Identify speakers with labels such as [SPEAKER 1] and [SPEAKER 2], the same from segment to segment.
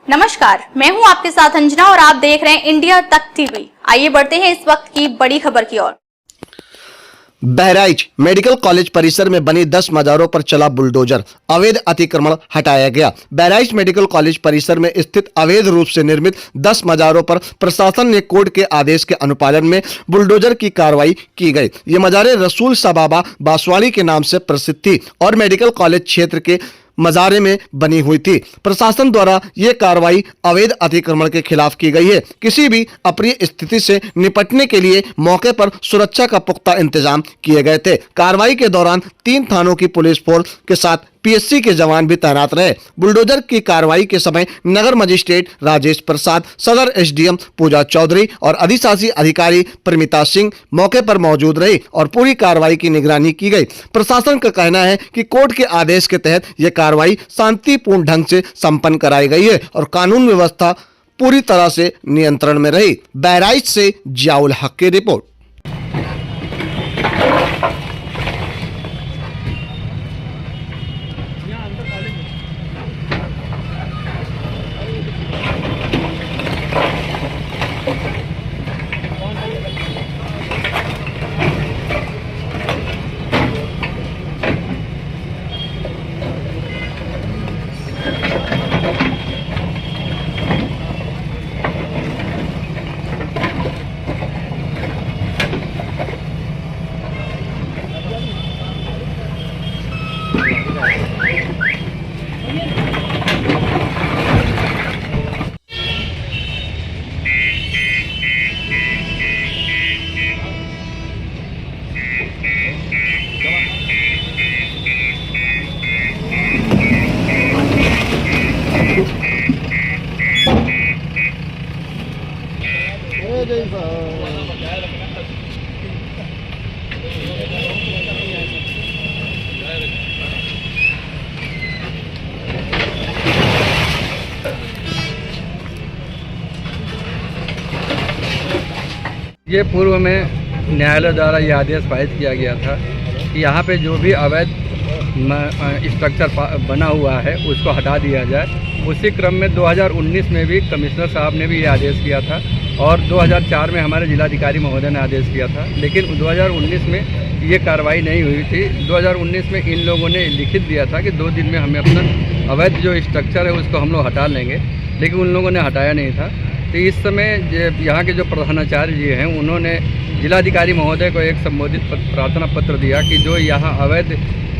[SPEAKER 1] नमस्कार, मैं हूं आपके साथ अंजना और आप देख रहे हैं इंडिया तक टीवी। आइए बढ़ते हैं इस वक्त की बड़ी खबर की ओर।
[SPEAKER 2] बहराइच मेडिकल कॉलेज परिसर में बनी 10 मजारों पर चला बुलडोजर, अवैध अतिक्रमण हटाया गया। बहराइच मेडिकल कॉलेज परिसर में स्थित अवैध रूप से निर्मित 10 मजारों पर प्रशासन ने कोर्ट के आदेश के अनुपालन में बुलडोजर की कार्रवाई की गई। ये मजारें रसूल सबाबा बासवाड़ी के नाम से प्रसिद्ध थी और मेडिकल कॉलेज क्षेत्र के मजारे में बनी हुई थी। प्रशासन द्वारा ये कार्रवाई अवैध अतिक्रमण के खिलाफ की गई है। किसी भी अप्रिय स्थिति से निपटने के लिए मौके पर सुरक्षा का पुख्ता इंतजाम किए गए थे। कार्रवाई के दौरान 3 थानों की पुलिस फोर्स के साथ पीएससी के जवान भी तैनात रहे। बुलडोजर की कार्रवाई के समय नगर मजिस्ट्रेट राजेश प्रसाद, सदर एसडीएम पूजा चौधरी और अधिशासी अधिकारी परिमिता सिंह मौके पर मौजूद रहे और पूरी कार्रवाई की निगरानी की गई। प्रशासन का कहना है कि कोर्ट के आदेश के तहत यह कार्रवाई शांतिपूर्ण ढंग से संपन्न कराई गई है और कानून व्यवस्था पूरी तरह से नियंत्रण में रही। बहराइच से जियाउल हक की रिपोर्ट।
[SPEAKER 3] ये पूर्व में न्यायालय द्वारा ये आदेश पारित किया गया था कि यहाँ पे जो भी अवैध स्ट्रक्चर बना हुआ है उसको हटा दिया जाए। उसी क्रम में 2019 में भी कमिश्नर साहब ने भी ये आदेश किया था और 2004 में हमारे जिलाधिकारी महोदय ने आदेश किया था, लेकिन 2019 में ये कार्रवाई नहीं हुई थी। 2019 में इन लोगों ने लिखित दिया था कि 2 दिन में हमें अपना अवैध जो स्ट्रक्चर है उसको हम लोग हटा लेंगे, लेकिन उन लोगों ने हटाया नहीं था। तो इस समय यहाँ के जो प्रधानाचार्य जी हैं उन्होंने जिलाधिकारी महोदय को एक संबोधित प्रार्थना पत्र दिया कि जो यहाँ अवैध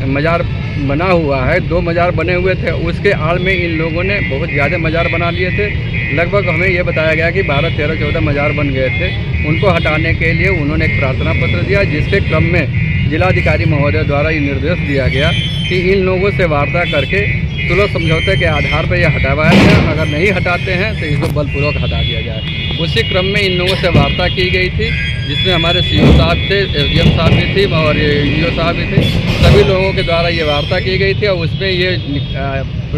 [SPEAKER 3] मज़ार बना हुआ है, 2 मज़ार बने हुए थे, उसके आड़ में इन लोगों ने बहुत ज़्यादा मज़ार बना लिए थे। लगभग हमें ये बताया गया कि 12, 13, 14 मज़ार बन गए थे। उनको हटाने के लिए उन्होंने एक प्रार्थना पत्र दिया, जिसके क्रम में जिलाधिकारी महोदय द्वारा ये निर्देश दिया गया कि इन लोगों से वार्ता करके सुलह समझौते के आधार पर यह हटावाया जाए। अगर नहीं हटाते हैं तो इसको बलपूर्वक हटा दिया जाए। उसी क्रम में इन लोगों से वार्ता की गई थी, जिसमें हमारे सीओ साहब थे, एसडीएम साहब भी थी और ईओ साहब भी थे। सभी लोगों के द्वारा ये वार्ता की गई थी और उसमें ये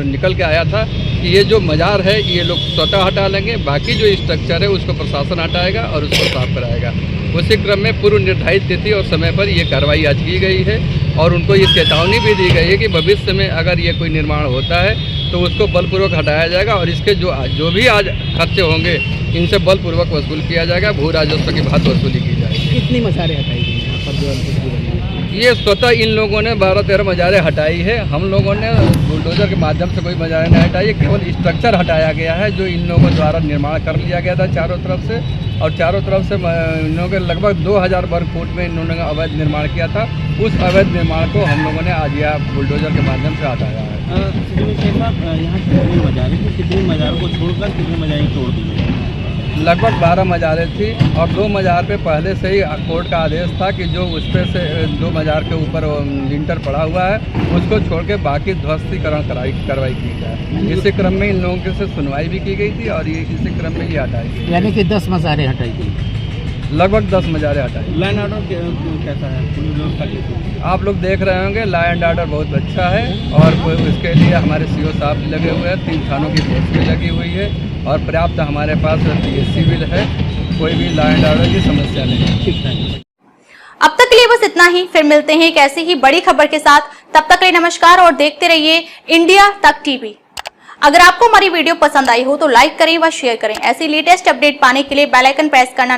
[SPEAKER 3] निकल के आया था कि ये जो मज़ार है ये लोग स्वतः हटा लेंगे, बाकी जो स्ट्रक्चर है उसको प्रशासन हटाएगा और उसको साफ कराएगा। उसी क्रम में पूर्व निर्धारित तिथि और समय पर ये कार्रवाई आज की गई है और उनको ये चेतावनी भी दी गई है कि भविष्य में अगर ये कोई निर्माण होता है तो उसको बलपूर्वक हटाया जाएगा और इसके जो भी आज खर्चे होंगे इनसे बलपूर्वक वसूल किया जाएगा, भू राजस्व की बात वसूली की जाएगी।
[SPEAKER 4] कितनी मज़ारें हटाई गई यहाँ पर जो
[SPEAKER 3] ये स्वतः इन लोगों ने 12-13 मज़ारें हटाई है। हम लोगों ने बुलडोजर के माध्यम से कोई मज़ारें नहीं हटाई है, केवल स्ट्रक्चर हटाया गया है जो इन लोगों द्वारा निर्माण कर लिया गया था चारों तरफ से। और चारों तरफ से इन लोगों के लगभग 2000 वर्ग फुट में इन्होंने अवैध निर्माण किया था। उस अवैध निर्माण को हम लोगों ने आज यहाँ बुलडोजर के माध्यम से हटाया है।
[SPEAKER 4] यहाँ कितनी मज़ारें थी, कितनी मज़ारों को छोड़कर कितनी मज़ारें तोड़ दी गई?
[SPEAKER 3] लगभग 12 मज़ारें थी और 2 मज़ार पे पहले से ही कोर्ट का आदेश था कि जो उस पर से 2 मज़ार के ऊपर लिंटर पड़ा हुआ है उसको छोड़ के बाकी ध्वस्तीकरण कार्रवाई की जाए। इसी क्रम में इन लोगों से सुनवाई भी की गई थी और ये इसी क्रम में ये हटाई गई,
[SPEAKER 4] यानी कि 10 मज़ारें हटाई गई।
[SPEAKER 3] लगभग 10 मज़ारें हटाई।
[SPEAKER 4] लैंड ऑर्डर कैसा है पुलिस व्यवस्था की?
[SPEAKER 3] आप लोग देख रहे होंगे लॉ एंड ऑर्डर बहुत अच्छा है और उसके लिए हमारे सीओ साहब भी लगे हुए हैं, 3 थानों की फोर्स भी लगी हुई है और पर्याप्त हमारे पास पीएससी भी है। कोई भी लॉ एंड ऑर्डर की समस्या नहीं है।
[SPEAKER 4] ठीक है।
[SPEAKER 1] अब तक के लिए बस इतना ही, फिर मिलते हैं एक ऐसी ही बड़ी खबर के साथ। तब तक के लिए नमस्कार और देखते रहिए इंडिया तक टीवी। अगर आपको हमारी वीडियो पसंद आई हो तो लाइक करें व शेयर करें। ऐसी लेटेस्ट अपडेट पाने के लिए बेल आइकन प्रेस करना